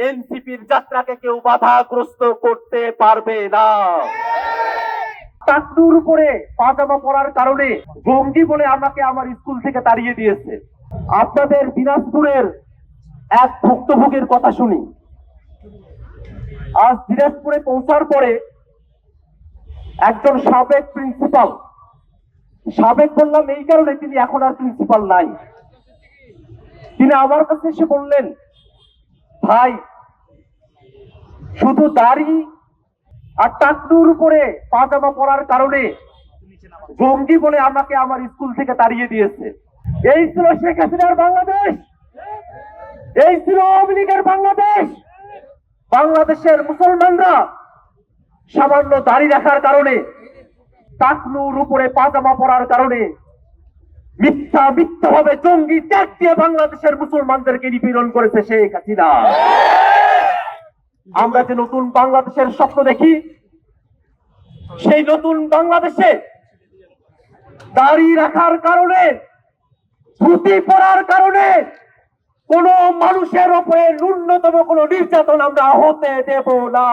এনসিপির যাত্রাকে কেউ বাধাগ্রস্ত করতে পারবে না। টাকনুর উপরে পাজামা পরার কারণে জঙ্গি বলে আমাকে আমার স্কুল থেকে তাড়িয়ে দিয়েছে। আপনাদের দিনাজপুরের এক ভুক্তভোগীর কথা শুনি। আজ দিনাজপুরে পৌঁছার পরে একজন সাবেক প্রিন্সিপাল, সাবেক বললাম এই কারণে তিনি এখন আর প্রিন্সিপাল নাই, তিনি আমার কাছে এসে বললেন, ভাই শুধু দাড়ি আর টাকনুর উপরে পাজামা পরার কারণে জঙ্গি বলে আমাকে আমার স্কুল থেকে তাড়িয়ে দিয়েছে। এই ছিল শেখ হাসিনার বাংলাদেশ, এই ছিল আওয়ামী লীগের বাংলাদেশ। বাংলাদেশের মুসলমানরা সামান্য দাড়ি রাখার কারণে, টাকনুর উপরে পাজামা পরার কারণে মিথ্যাভাবে জঙ্গি ট্যাগ দিয়ে বাংলাদেশের মুসলমানদেরকে নিপীড়ন করেছে শেখ হাসিনা। আমরা যে নতুন বাংলাদেশের স্বপ্ন দেখি, সেই নতুন বাংলাদেশে দাড়ি রাখার কারণে, ধুতি পরার কারণে কোন মানুষের উপরে ন্যূনতম কোন নির্যাতন আমরা হতে দেব না।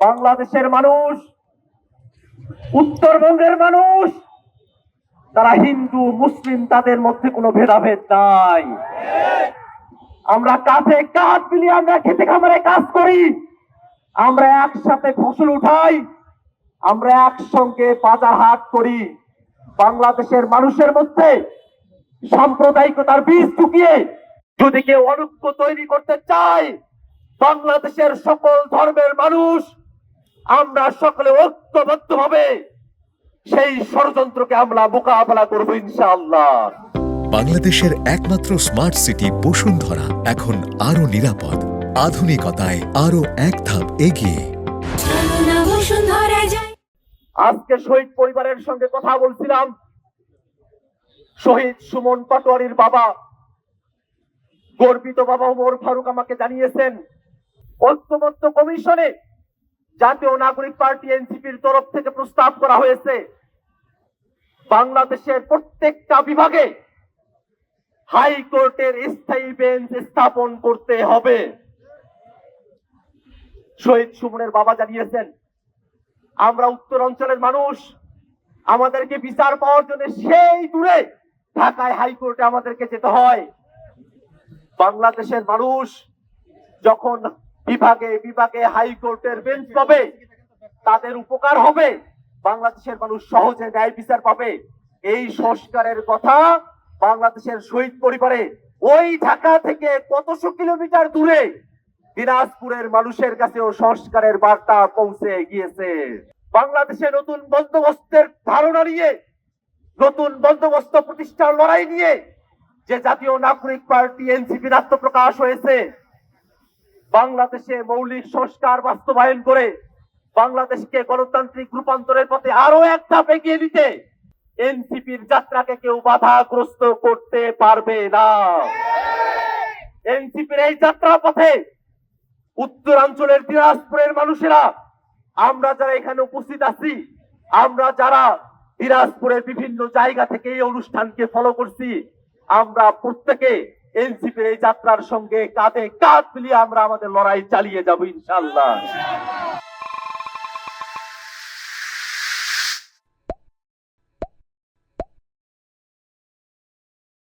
বাংলাদেশের মানুষ, উত্তরবঙ্গের মানুষ, তারা হিন্দু মুসলিম, তাদের মধ্যে কোনো ভেদাভেদ নাই। আমরা কাঁধে কাঁধ মিলিয়ে আমরা খেতে খামারে কাজ করি, আমরা একসাথে ফসল উঠাই, আমরা একসঙ্গে বাজার হাট করি। বাংলাদেশের মানুষের মধ্যে সাম্প্রদায়িকতার বীজ ঢুকিয়ে যদি কেউ অনৈক্য তৈরি করতে চায়, বাংলাদেশের সকল ধর্মের মানুষ আমরা সকলে ঐক্যবদ্ধভাবে সেই ষড়যন্ত্রকে আমরা মোকাবেলা করবো ইনশাআল্লাহ। বাংলাদেশের একমাত্র স্মার্ট সিটি বসুন্ধরা এখন আরো নিরাপদ, আধুনিকতায় আরো এক ধাপ এগিয়ে। আজকে শহীদ পরিবারের সঙ্গে কথা বলছিলাম। শহীদ সুমন পাটোয়ারির বাবা, গর্বিত বাবা ওমর ফারুক আমাকে জানিয়েছেন, ঐক্যমত্য কমিশনে জাতীয় নাগরিক পার্টি এনসিপির তরফ থেকে প্রস্তাব করা হয়েছে বাংলাদেশের প্রত্যেকটা বিভাগে হাইকোর্টের স্থায়ী বেঞ্চ স্থাপন করতে হবে। শহীদ সুমনের বাবা জানিয়েছেন, আমরা উত্তর অঞ্চলের মানুষ, আমাদেরকে বিচার পাওয়ার জন্য সেই দূরে ঢাকায় হাইকোর্টে আমাদেরকে যেতে হয়। বাংলাদেশের মানুষ যখন বিভাগে বিভাগে হাইকোর্টের বেঞ্চ পাবে, তাদের উপকার হবে, বাংলাদেশের মানুষ সহজে ন্যায় বিচার পাবে। এই সংস্কারের কথা বাংলাদেশের শহীদ পরিবারে ওই ঢাকা থেকে কতশো কিলোমিটার দূরে দিনাজপুরের মানুষের কাছেও সংস্কারের বার্তা পৌঁছে গিয়েছে। বাংলাদেশে নতুন বন্দোবস্তের ধারণা নিয়ে, নতুন বন্দোবস্ত প্রতিষ্ঠার লড়াই নিয়ে যে জাতীয় নাগরিক পার্টি এনসিপির আত্মপ্রকাশ হয়েছে, বাংলাদেশে মৌলিক সংস্কার বাস্তবায়ন করে বাংলাদেশকে গণতান্ত্রিক রূপান্তরের পথে আরো এক ধাপ এগিয়ে নিতে এনসিপির যাত্রাকে কেউ বাধাগ্রস্ত করতে পারবে না। এনসিপির এই যাত্রা পথে উত্তরাঞ্চলের দিনাজপুরের মানুষেরা, আমরা যারা এখানে উপস্থিত আছি, আমরা যারা দিনাজপুরের বিভিন্ন জায়গা থেকে এই অনুষ্ঠানকে ফলো করছি, আমরা প্রত্যেকে এনসিপির এই যাত্রার সঙ্গে কাঁধে কাঁধ মিলিয়ে আমরা আমাদের লড়াই চালিয়ে যাব ইনশাআল্লাহ।